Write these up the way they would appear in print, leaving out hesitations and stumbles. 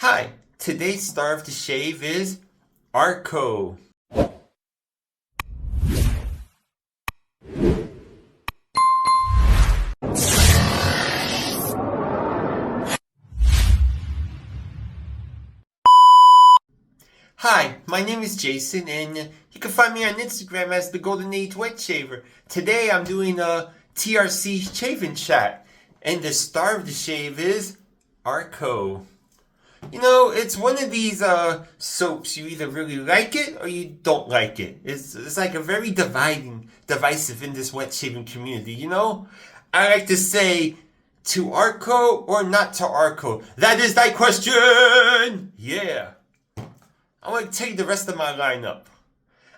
Hi, today's star of the shave is Arko. Hi, my name is Jason, and you can find me on Instagram as the Golden Age Wet Shaver. Today I'm doing a TRC shaving chat, and the star of the shave is Arko. You know, it's one of these soaps. You either really like it or you don't like it. It's like a very divisive in this wet shaving community. You know, I like to say to Arko or not to Arko. That is thy question. Yeah. I want to tell you the rest of my lineup.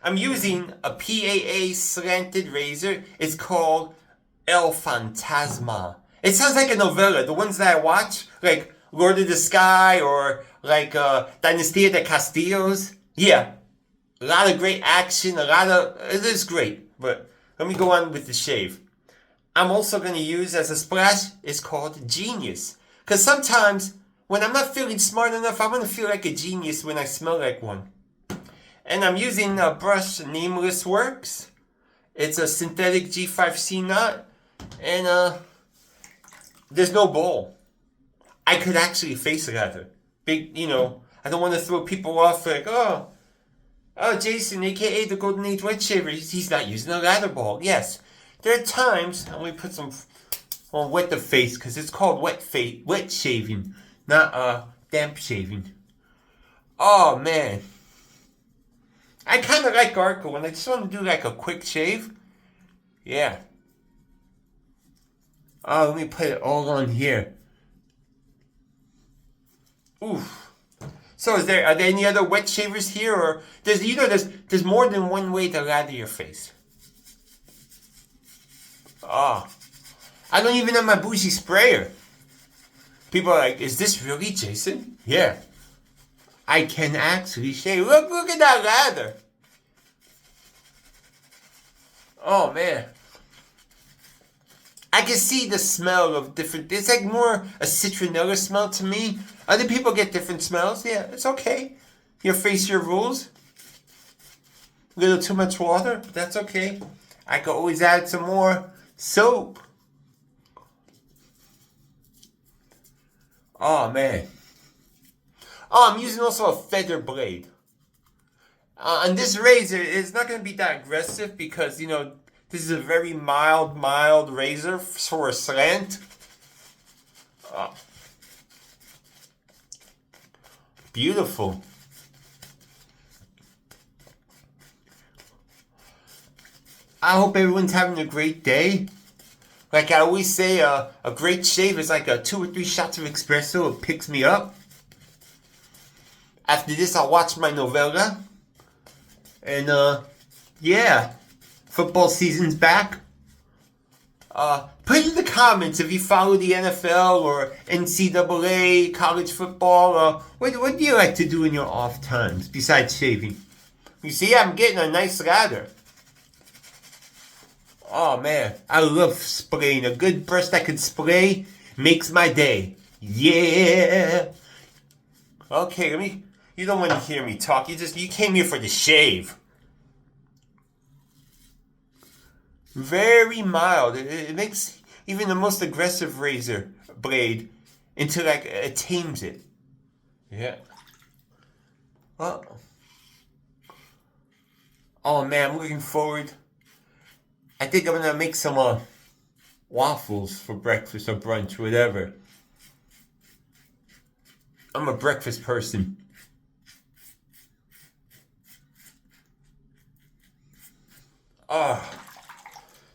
I'm using a PAA slanted razor. It's called El Fantasma. It sounds like a novella. The ones that I watch, like Lord of the Sky or like Dynastia de Castillos. Yeah, a lot of great action. It is great. But let me go on with the shave. I'm also going to use as a splash. It's called Genius. Because sometimes when I'm not feeling smart enough, I want to feel like a genius when I smell like one. And I'm using a brush, Nameless works. It's a synthetic G5C knot. And there's no bowl. I could actually face lather. Big, you know, I don't want to throw people off like, oh, Jason, aka the Golden Age Wet Shaver, he's not using a lather ball. Yes, there are times, and we put some, wet the face, because it's called wet shaving, not damp shaving. Oh, man. I kind of like Arko, when I just want to do like a quick shave. Yeah. Oh, let me put it all on here. Oof. So are there any other wet shavers here, or there's more than one way to lather your face. Oh, I don't even have my bougie sprayer. People are like, is this really Jason? Yeah. I can actually shave. Look at that lather. Oh man. I can see the smell of different. It's like more a citronella smell to me. Other people get different smells. Yeah, it's okay. Your face, your rules. A little too much water, but that's okay. I could always add some more soap. Oh man. Oh, I'm using also a feather blade. And this razor is not going to be that aggressive because, you know, this is a very mild razor for a slant. Beautiful. I hope everyone's having a great day. Like I always say, a great shave is like 2 or 3 shots of espresso. It picks me up. After this, I'll watch my novella. And, yeah. Football season's back. Put in the comments if you follow the NFL or NCAA, college football. What do you like to do in your off times besides shaving? You see, I'm getting a nice lather. Oh man, I love spraying. A good brush that can spray makes my day. Yeah. Okay, you don't want to hear me talk. You came here for the shave. Very mild. It makes even the most aggressive razor blade into like it tames it. Yeah. Well. Oh man, I'm looking forward. I think I'm gonna make some waffles for breakfast or brunch, whatever. I'm a breakfast person. Oh.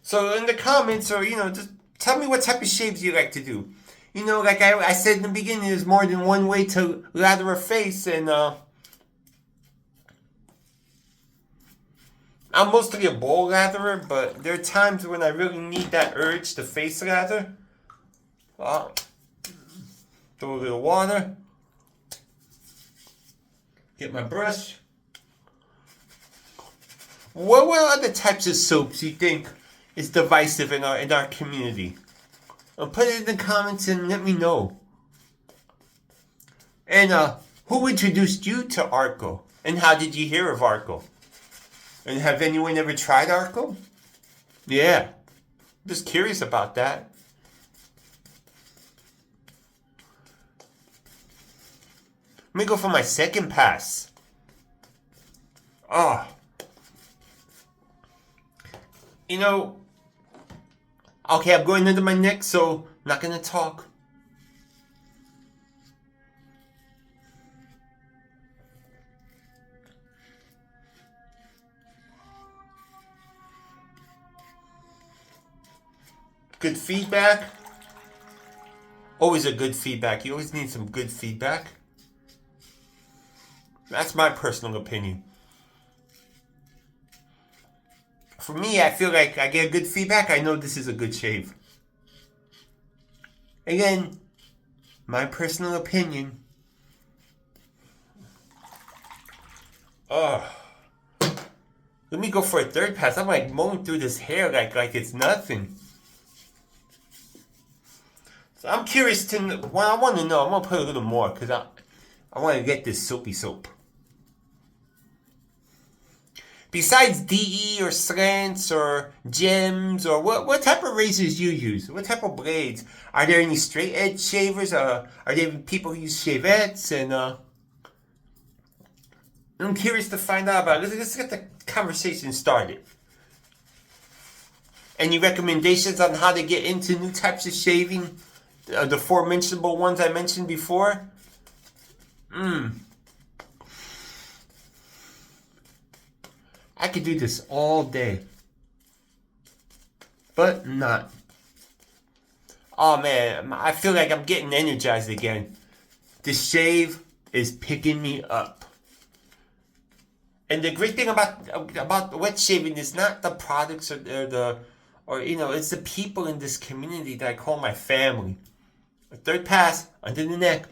So in the comments, or, you know, just tell me what type of shaves you like to do. You know, like I said in the beginning, there's more than one way to lather a face, and I'm mostly a bowl latherer, but there are times when I really need that urge to face lather. Well, throw a little water. Get my brush. What other types of soaps you think is divisive in our community? Put it in the comments and let me know. And who introduced you to Arko? And how did you hear of Arko? And have anyone ever tried Arko? Yeah, just curious about that. Let me go for my second pass. Oh. You know, okay, I'm going into my neck, so I'm not going to talk. Good feedback. Always a good feedback. You always need some good feedback. That's my personal opinion. For me, I feel like I get good feedback. I know this is a good shave. Again, my personal opinion. Oh. Let me go for a third pass. I'm like mowing through this hair like it's nothing. So I'm curious to know, well, I want to know. I'm going to put a little more because I want to get this soapy soap. Besides DE or slants or gems or what type of razors you use? What type of blades? Are there any straight edge shavers? Are there people who use shavettes? And I'm curious to find out about it. Let's get the conversation started. Any recommendations on how to get into new types of shaving? The four-mentionable ones I mentioned before? I could do this all day. But not. Oh man, I feel like I'm getting energized again. This shave is picking me up. And the great thing about wet shaving is not the products or it's the people in this community that I call my family. A third pass under the neck.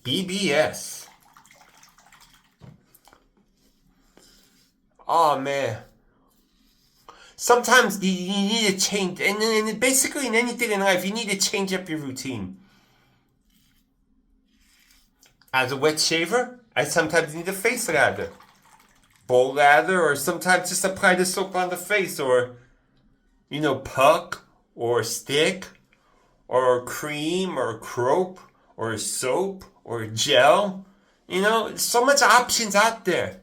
BBS. Oh man. Sometimes you need to change, and basically in anything in life, you need to change up your routine. As a wet shaver, I sometimes need a face lather. Bowl lather, or sometimes just apply the soap on the face, or, puck, or stick, or cream, or crope, or soap, or gel. So much options out there.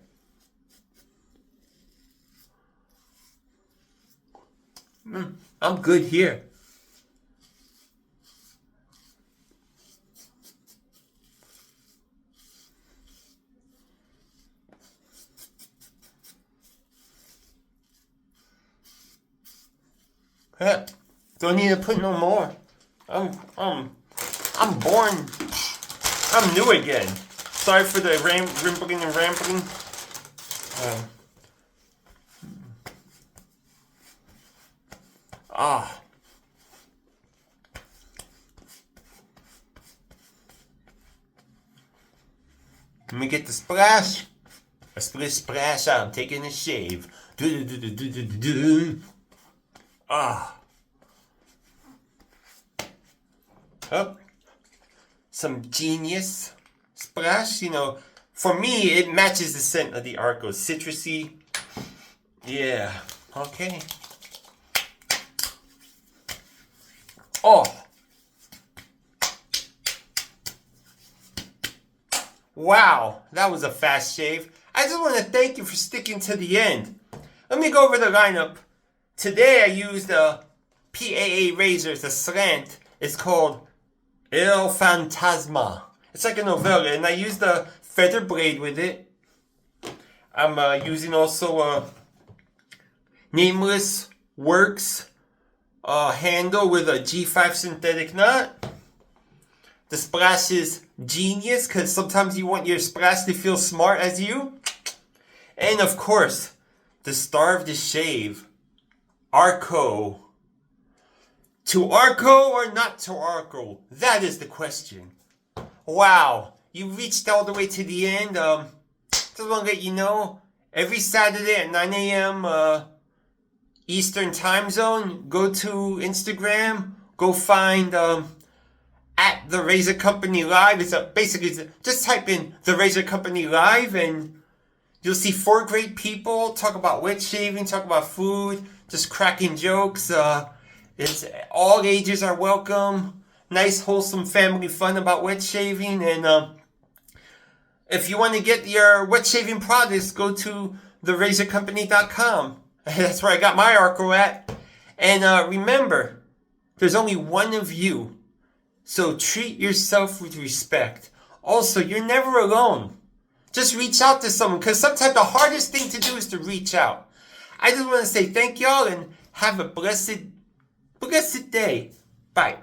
I'm good here. Heck, don't need to put no more. I'm born. I'm new again. Sorry for the rambling and rambling. Let me get the splash. A splish splash. I'm taking a shave. Oh, some genius splash. For me, it matches the scent of the Arko. Citrusy. Yeah. Okay. Oh. Wow, that was a fast shave. I just want to thank you for sticking to the end. Let me go over the lineup. Today I used the PAA razors, the slant. It's called El Fantasma. It's like a novella, and I used the feather blade with it. I'm using also Nameless Works handle with a G5 synthetic knot. The splash is genius because sometimes you want your splash to feel smart as you. And of course, the star of the shave, Arko. To Arko or not to Arko? That is the question. Wow, you reached all the way to the end. Just want to let you know, every Saturday at 9 a.m. Eastern Time Zone, go to Instagram, go find at the Razor Company Live. Just type in the Razor Company Live and you'll see 4 great people talk about wet shaving, talk about food, just cracking jokes. It's all ages are welcome. Nice, wholesome family fun about wet shaving. And if you want to get your wet shaving products, go to therazorcompany.com. That's where I got my Arko at. And remember, there's only one of you. So treat yourself with respect. Also, you're never alone. Just reach out to someone, because sometimes the hardest thing to do is to reach out. I just want to say thank y'all and have a blessed day. Bye.